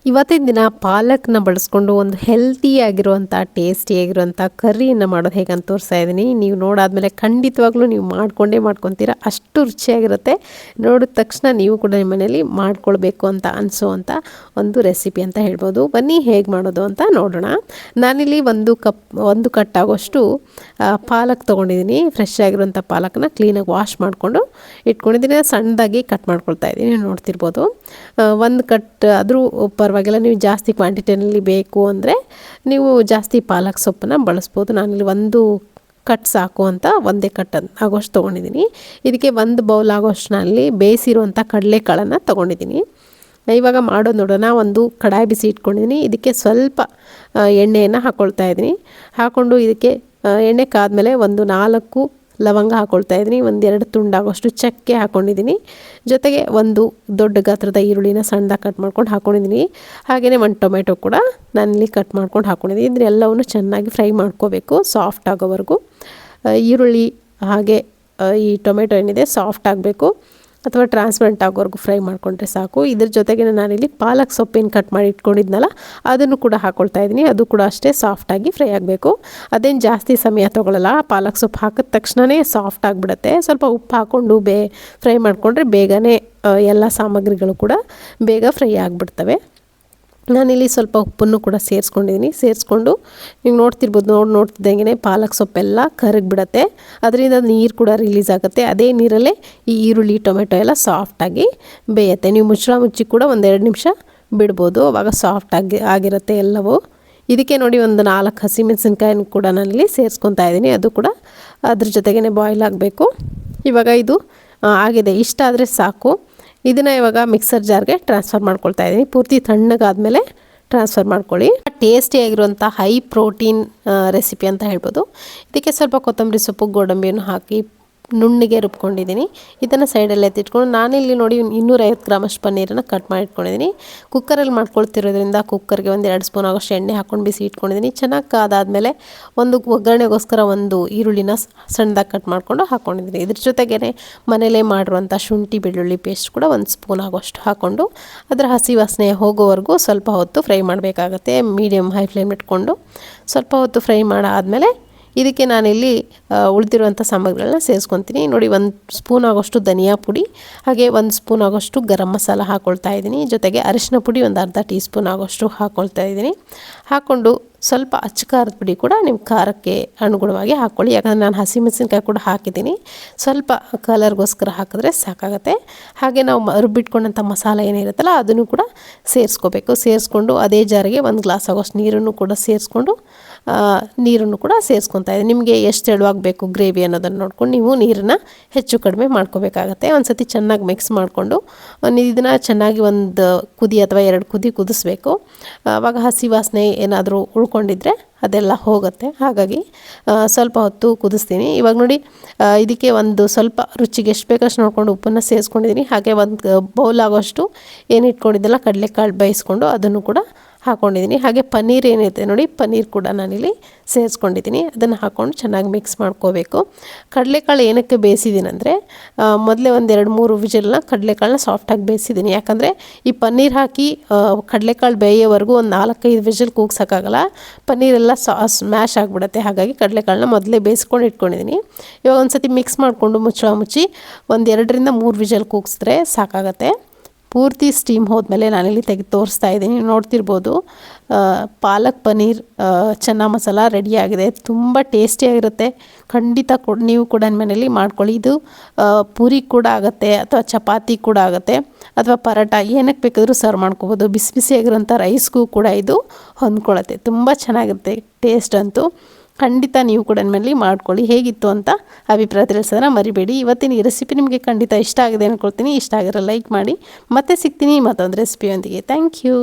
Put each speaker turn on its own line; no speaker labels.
ಇವತ್ತಿನ ದಿನ ಪಾಲಕ್ನ ಬಳಸ್ಕೊಂಡು ಒಂದು ಹೆಲ್ತಿಯಾಗಿರುವಂಥ ಟೇಸ್ಟಿಯಾಗಿರುವಂಥ ಕರ್ರಿಯನ್ನು ಮಾಡೋದು ಹೇಗೆ ಅಂತ ತೋರಿಸ್ತಾ ಇದ್ದೀನಿ. ನೀವು ನೋಡಾದ್ಮೇಲೆ ಖಂಡಿತವಾಗ್ಲೂ ನೀವು ಮಾಡ್ಕೊತೀರಾ, ಅಷ್ಟು ರುಚಿಯಾಗಿರುತ್ತೆ. ನೋಡಿದ ತಕ್ಷಣ ನೀವು ಕೂಡ ನಿಮ್ಮ ಮನೇಲಿ ಮಾಡ್ಕೊಳ್ಬೇಕು ಅಂತ ಅನಿಸೋವಂಥ ಒಂದು ರೆಸಿಪಿ ಅಂತ ಹೇಳ್ಬೋದು. ಬನ್ನಿ ಹೇಗೆ ಮಾಡೋದು ಅಂತ ನೋಡೋಣ. ನಾನಿಲ್ಲಿ ಒಂದು ಕಟ್ಟಾಗೋಷ್ಟು ಪಾಲಕ್ ತೊಗೊಂಡಿದ್ದೀನಿ. ಫ್ರೆಶ್ ಆಗಿರುವಂಥ ಪಾಲಕ್ನ ಕ್ಲೀನಾಗಿ ವಾಶ್ ಮಾಡಿಕೊಂಡು ಇಟ್ಕೊಂಡಿದ್ದೀನಿ. ಸಣ್ಣದಾಗಿ ಕಟ್ ಮಾಡ್ಕೊಳ್ತಾ ಇದ್ದೀನಿ, ನೋಡ್ತಿರ್ಬೋದು. ಒಂದು ಕಟ್ ಆದರೂ ಪರವಾಗಿಲ್ಲ, ನೀವು ಜಾಸ್ತಿ ಕ್ವಾಂಟಿಟಿಯಲ್ಲಿ ಬೇಕು ಅಂದರೆ ನೀವು ಜಾಸ್ತಿ ಪಾಲಕ್ ಸೊಪ್ಪನ್ನು ಬಳಸ್ಬೋದು. ನಾನಿಲ್ಲಿ ಒಂದು ಕಟ್ ಸಾಕು ಅಂತ ಒಂದೇ ಕಟ್ ಆಗೋಷ್ಟು ತೊಗೊಂಡಿದ್ದೀನಿ. ಇದಕ್ಕೆ ಒಂದು ಬೌಲ್ ಆಗೋಷ್ಟಿನಲ್ಲಿ ಬೇಯಿಸಿರುವಂಥ ಕಡಲೆಕಾಳನ್ನು ತೊಗೊಂಡಿದ್ದೀನಿ. ಇವಾಗ ಮಾಡೋದು ನೋಡೋಣ. ಒಂದು ಕಡಾಯಿ ಬಿಸಿ ಇಟ್ಕೊಂಡಿದ್ದೀನಿ. ಇದಕ್ಕೆ ಸ್ವಲ್ಪ ಎಣ್ಣೆಯನ್ನು ಹಾಕ್ಕೊಳ್ತಾ ಇದ್ದೀನಿ. ಹಾಕ್ಕೊಂಡು ಇದಕ್ಕೆ ಎಣ್ಣೆ ಕಾದ್ಮೇಲೆ ಒಂದು 4 ಲವಂಗ ಹಾಕ್ಕೊಳ್ತಾ ಇದ್ದೀನಿ. 1-2 ತುಂಡಾಗೋಷ್ಟು ಚಕ್ಕೆ ಹಾಕ್ಕೊಂಡಿದ್ದೀನಿ. ಜೊತೆಗೆ ಒಂದು ದೊಡ್ಡ ಗಾತ್ರದ ಈರುಳ್ಳಿನ ಸಣ್ಣದಾಗಿ ಕಟ್ ಮಾಡ್ಕೊಂಡು ಹಾಕ್ಕೊಂಡಿದ್ದೀನಿ. ಹಾಗೆಯೇ ಒಂದು ಟೊಮೆಟೊ ಕೂಡ ನಾನಿಲ್ಲಿ ಕಟ್ ಮಾಡ್ಕೊಂಡು ಹಾಕ್ಕೊಂಡಿದ್ದೀನಿ. ಇದನ್ನೆಲ್ಲವನ್ನು ಚೆನ್ನಾಗಿ ಫ್ರೈ ಮಾಡ್ಕೋಬೇಕು ಸಾಫ್ಟ್ ಆಗೋವರೆಗೂ. ಈರುಳ್ಳಿ ಹಾಗೆ ಈ ಟೊಮೆಟೊ ಏನಿದೆ ಸಾಫ್ಟ್ ಆಗಬೇಕು ಅಥವಾ ಟ್ರಾನ್ಸ್ಪರೆಂಟ್ ಆಗೋವರೆಗೂ ಫ್ರೈ ಮಾಡಿಕೊಂಡ್ರೆ ಸಾಕು. ಇದ್ರ ಜೊತೆಗೆ ನಾನಿಲ್ಲಿ ಪಾಲಕ್ ಸೊಪ್ಪೇನು ಕಟ್ ಮಾಡಿ ಇಟ್ಕೊಂಡಿದ್ನಲ್ಲ ಅದನ್ನು ಕೂಡ ಹಾಕ್ಕೊಳ್ತಾ ಇದ್ದೀನಿ. ಅದು ಕೂಡ ಅಷ್ಟೇ ಸಾಫ್ಟಾಗಿ ಫ್ರೈ ಆಗಬೇಕು. ಅದೇನು ಜಾಸ್ತಿ ಸಮಯ ತೊಗೊಳ್ಳಲ್ಲ. ಪಾಲಕ್ ಸೊಪ್ಪು ಹಾಕಿದ ತಕ್ಷಣವೇ ಸಾಫ್ಟ್ ಆಗಿಬಿಡುತ್ತೆ. ಸ್ವಲ್ಪ ಉಪ್ಪು ಹಾಕ್ಕೊಂಡು ಫ್ರೈ ಮಾಡಿಕೊಂಡ್ರೆ ಬೇಗನೆ ಎಲ್ಲ ಸಾಮಗ್ರಿಗಳು ಕೂಡ ಬೇಗ ಫ್ರೈ ಆಗಿಬಿಡ್ತವೆ. ನಾನಿಲ್ಲಿ ಸ್ವಲ್ಪ ಉಪ್ಪನ್ನು ಕೂಡ ಸೇರಿಸ್ಕೊಂಡು ನೀವು ನೋಡ್ತಿರ್ಬೋದು. ನೋಡ್ತಿದ್ದಂಗೆ ಪಾಲಕ್ ಸೊಪ್ಪೆಲ್ಲ ಕರಗಿಬಿಡತ್ತೆ. ಅದರಿಂದ ನೀರು ಕೂಡ ರಿಲೀಸ್ ಆಗುತ್ತೆ. ಅದೇ ನೀರಲ್ಲೇ ಈ ಈರುಳ್ಳಿ ಟೊಮೆಟೊ ಎಲ್ಲ ಸಾಫ್ಟಾಗಿ ಬೇಯುತ್ತೆ. ನೀವು ಮುಚ್ಚಿ ಕೂಡ 1-2 ನಿಮಿಷ ಬಿಡ್ಬೋದು. ಆವಾಗ ಸಾಫ್ಟಾಗಿ ಆಗಿರುತ್ತೆ ಎಲ್ಲವೂ. ಇದಕ್ಕೆ ನೋಡಿ ಒಂದು 4 ಹಸಿಮೆಣಸಿನ್ಕಾಯಿನ ಕೂಡ ನಾನಿಲ್ಲಿ ಸೇರಿಸ್ಕೊತಾ ಇದ್ದೀನಿ. ಅದು ಕೂಡ ಅದ್ರ ಜೊತೆಗೇ ಬಾಯ್ಲ್ ಆಗಬೇಕು. ಇವಾಗ ಇದು ಆಗಿದೆ, ಇಷ್ಟ ಆದರೆ ಸಾಕು. ಇದನ್ನು ಇವಾಗ ಮಿಕ್ಸರ್ ಜಾರ್ಗೆ ಟ್ರಾನ್ಸ್ಫರ್ ಮಾಡ್ಕೊಳ್ತಾ ಇದ್ದೀನಿ. ಪೂರ್ತಿ ತಣ್ಣಗಾದ್ಮೇಲೆ ಟ್ರಾನ್ಸ್ಫರ್ ಮಾಡ್ಕೊಳ್ಳಿ. ಟೇಸ್ಟಿಯಾಗಿರುವಂಥ ಹೈ ಪ್ರೋಟೀನ್ ರೆಸಿಪಿ ಅಂತ ಹೇಳ್ಬೋದು. ಇದಕ್ಕೆ ಸ್ವಲ್ಪ ಕೊತ್ತಂಬರಿ ಸೊಪ್ಪು, ಗೋಡಂಬಿಯನ್ನು ಹಾಕಿ ನುಣ್ಣಗೆ ರುಬ್ಕೊಂಡಿದ್ದೀನಿ. ಇದನ್ನು ಸೈಡಲ್ಲಿ ಎತ್ತಿಟ್ಕೊಂಡು ನಾನಿಲ್ಲಿ ನೋಡಿ 250 ಗ್ರಾಮಷ್ಟು ಪನ್ನೀರನ್ನು ಕಟ್ ಮಾಡಿ ಇಟ್ಕೊಂಡಿದ್ದೀನಿ. ಕುಕ್ಕರಲ್ಲಿ ಮಾಡ್ಕೊಳ್ತಿರೋದ್ರಿಂದ ಕುಕ್ಕರ್ಗೆ 1-2 ಸ್ಪೂನ್ ಆಗೋಷ್ಟು ಎಣ್ಣೆ ಹಾಕ್ಕೊಂಡು ಬಿಸಿ ಇಟ್ಕೊಂಡಿದ್ದೀನಿ. ಚೆನ್ನಾಗಿ ಕಾದಾದಮೇಲೆ ಒಂದು ಒಗ್ಗರಣೆಗೋಸ್ಕರ ಒಂದು ಈರುಳ್ಳಿನ ಸಣ್ಣದಾಗಿ ಕಟ್ ಮಾಡಿಕೊಂಡು ಹಾಕ್ಕೊಂಡಿದ್ದೀನಿ. ಇದ್ರ ಜೊತೆಗೇ ಮನೇಲೇ ಮಾಡಿರುವಂಥ ಶುಂಠಿ ಬೆಳ್ಳುಳ್ಳಿ ಪೇಸ್ಟ್ ಕೂಡ 1 ಸ್ಪೂನ್ ಆಗೋಷ್ಟು ಹಾಕ್ಕೊಂಡು ಅದರ ಹಸಿ ವಾಸನೆ ಹೋಗೋವರೆಗೂ ಸ್ವಲ್ಪ ಹೊತ್ತು ಫ್ರೈ ಮಾಡಬೇಕಾಗತ್ತೆ. ಮೀಡಿಯಮ್ ಹೈ ಫ್ಲೇಮ್ ಇಟ್ಕೊಂಡು ಸ್ವಲ್ಪ ಹೊತ್ತು ಫ್ರೈ ಮಾಡಾದಮೇಲೆ ಇದಕ್ಕೆ ನಾನಿಲ್ಲಿ ಉಳಿದಿರುವಂಥ ಸಾಮಗ್ರಿಗಳನ್ನ ಸೇರಿಸ್ಕೊತೀನಿ. ನೋಡಿ, 1 ಸ್ಪೂನ್ ಆಗೋಷ್ಟು ಧನಿಯಾ ಪುಡಿ, ಹಾಗೆ 1 ಸ್ಪೂನ್ ಆಗೋಷ್ಟು ಗರಂ ಮಸಾಲ ಹಾಕ್ಕೊಳ್ತಾ ಇದ್ದೀನಿ. ಜೊತೆಗೆ ಅರಿಶಿನ ಪುಡಿ ಒಂದು ಅರ್ಧ ಟೀ ಸ್ಪೂನ್ ಆಗೋಷ್ಟು ಹಾಕ್ಕೊಳ್ತಾ ಇದ್ದೀನಿ. ಹಾಕ್ಕೊಂಡು ಸ್ವಲ್ಪ ಅಚ್ಚ ಖಾರದ ಪುಡಿ ಕೂಡ ನಿಮ್ಮ ಖಾರಕ್ಕೆ ಅನುಗುಣವಾಗಿ ಹಾಕ್ಕೊಳ್ಳಿ. ಯಾಕಂದರೆ ನಾನು ಹಸಿಮೆಣಸಿನ್ಕಾಯಿ ಕೂಡ ಹಾಕಿದ್ದೀನಿ. ಸ್ವಲ್ಪ ಕಲರ್ಗೋಸ್ಕರ ಹಾಕಿದ್ರೆ ಸಾಕಾಗುತ್ತೆ. ಹಾಗೆ ನಾವು ರುಬ್ಬಿಟ್ಕೊಂಡಂಥ ಮಸಾಲೆ ಏನಿರುತ್ತಲ್ಲ ಅದನ್ನು ಕೂಡ ಸೇರಿಸ್ಕೊಂಡು ಅದೇ ಜಾರಿಗೆ 1 ಗ್ಲಾಸ್ ಆಗೋಷ್ಟು ನೀರನ್ನು ಕೂಡ ಸೇರಿಸ್ಕೊತಾ ಇದ್ದೀನಿ. ನಿಮಗೆ ಎಷ್ಟು ತೆಳುವಾಗಬೇಕು ಗ್ರೇವಿ ಅನ್ನೋದನ್ನು ನೋಡ್ಕೊಂಡು ನೀವು ನೀರನ್ನು ಹೆಚ್ಚು ಕಡಿಮೆ ಮಾಡ್ಕೋಬೇಕಾಗತ್ತೆ. ಒಂದು ಸತಿ ಚೆನ್ನಾಗಿ ಮಿಕ್ಸ್ ಮಾಡಿಕೊಂಡು ಇದನ್ನು ಚೆನ್ನಾಗಿ 1 ಕುದಿ ಅಥವಾ 2 ಕುದಿ ಕುದಿಸ್ಬೇಕು. ಆವಾಗ ಹಸಿ ವಾಸನೆ ಏನಾದರೂ ಉಳ್ಕೊಂಡಿದ್ರೆ ಅದೆಲ್ಲ ಹೋಗುತ್ತೆ. ಹಾಗಾಗಿ ಸ್ವಲ್ಪ ಹೊತ್ತು ಕುದಿಸ್ತೀನಿ. ಇವಾಗ ನೋಡಿ, ಇದಕ್ಕೆ ಒಂದು ಸ್ವಲ್ಪ ರುಚಿಗೆ ಎಷ್ಟು ಬೇಕಷ್ಟು ನೋಡ್ಕೊಂಡು ಉಪ್ಪನ್ನು ಸೇರಿಸ್ಕೊಂಡಿದ್ದೀನಿ. ಹಾಗೆ 1 ಬೌಲ್ ಆಗೋಷ್ಟು ಏನು ಇಟ್ಕೊಂಡಿದ್ದೆಲ್ಲ ಕಡಲೆಕಾಳು ಬೇಯಿಸ್ಕೊಂಡು ಅದನ್ನು ಕೂಡ ಹಾಕ್ಕೊಂಡಿದ್ದೀನಿ. ಹಾಗೆ ಪನ್ನೀರ್ ಏನಿದೆ ನೋಡಿ, ಪನ್ನೀರ್ ಕೂಡ ನಾನಿಲ್ಲಿ ಸೇರಿಸ್ಕೊಂಡಿದ್ದೀನಿ. ಅದನ್ನು ಹಾಕ್ಕೊಂಡು ಚೆನ್ನಾಗಿ ಮಿಕ್ಸ್ ಮಾಡ್ಕೋಬೇಕು. ಕಡಲೆಕಾಳು ಏನಕ್ಕೆ ಬೇಯಿಸಿದ್ದೀನಿ ಅಂದರೆ ಮೊದಲೇ 1-2-3 ವಿಜಿಲ್ನ ಕಡಲೆಕಾಳನ್ನ ಸಾಫ್ಟಾಗಿ ಬೇಯಿಸಿದ್ದೀನಿ. ಯಾಕಂದರೆ ಈ ಪನ್ನೀರ್ ಹಾಕಿ ಕಡಲೆಕಾಳು ಬೇಯೋವರೆಗೂ ಒಂದು 4-5 ವಿಜಿಲ್ ಕೂಗ್ಸೋಕ್ಕಾಗಲ್ಲ. ಪನ್ನೀರೆಲ್ಲ ಸ್ಮ್ಯಾಶ್ ಆಗಿಬಿಡುತ್ತೆ. ಹಾಗಾಗಿ ಕಡಲೆಕಾಳನ್ನ ಮೊದಲೇ ಬೇಯಿಸ್ಕೊಂಡು ಇಟ್ಕೊಂಡಿದ್ದೀನಿ. ಇವಾಗ ಒಂದು ಸತಿ ಮಿಕ್ಸ್ ಮಾಡಿಕೊಂಡು ಮುಚ್ಚಿ 1-2-3 ವಿಜಿಲ್ ಕೂಗಿಸಿದ್ರೆ ಸಾಕಾಗತ್ತೆ. ಪೂರ್ತಿ ಸ್ಟೀಮ್ ಹೋದ್ಮೇಲೆ ನಾನಿಲ್ಲಿ ತೆಗೆದು ತೋರಿಸ್ತಾ ಇದ್ದೀನಿ. ನೋಡ್ತಿರ್ಬೋದು, ಪಾಲಕ್ ಪನ್ನೀರ್ ಚೆನ್ನ ಮಸಾಲ ರೆಡಿಯಾಗಿದೆ. ತುಂಬ ಟೇಸ್ಟಿಯಾಗಿರುತ್ತೆ. ಖಂಡಿತ ನೀವು ಕೂಡ ನಿಮ್ಮ ಮನೇಲಿ ಮಾಡ್ಕೊಳ್ಳಿ. ಇದು ಪೂರಿ ಕೂಡ ಆಗುತ್ತೆ ಅಥವಾ ಚಪಾತಿ ಕೂಡ ಆಗುತ್ತೆ ಅಥವಾ ಪರೋಟ ಏನಕ್ಕೆ ಬೇಕಾದರೂ ಸರ್ವ್ ಮಾಡ್ಕೋಬೋದು. ಬಿಸಿ ಬಿಸಿಯಾಗಿರೋಂಥ ರೈಸ್ಗೂ ಕೂಡ ಇದು ಹೊಂದ್ಕೊಳ್ಳುತ್ತೆ. ತುಂಬ ಚೆನ್ನಾಗಿರುತ್ತೆ ಟೇಸ್ಟ್ ಅಂತೂ. ಖಂಡಿತ ನೀವು ಕೂಡ ಮನೇಲಿ ಮಾಡ್ಕೊಳ್ಳಿ. ಹೇಗಿತ್ತು ಅಂತ ಅಭಿಪ್ರಾಯ ತಿಳಿಸೋದನ್ನ ಮರಿಬೇಡಿ. ಇವತ್ತಿನ ಈ ರೆಸಿಪಿ ನಿಮಗೆ ಖಂಡಿತ ಇಷ್ಟ ಆಗಿದೆ ಅಂದ್ಕೊಳ್ತೀನಿ. ಇಷ್ಟ ಆಗಿರೋ ಲೈಕ್ ಮಾಡಿ. ಮತ್ತೆ ಸಿಗ್ತೀನಿ ಮತ್ತೊಂದು ರೆಸಿಪಿಯೊಂದಿಗೆ. Thank you.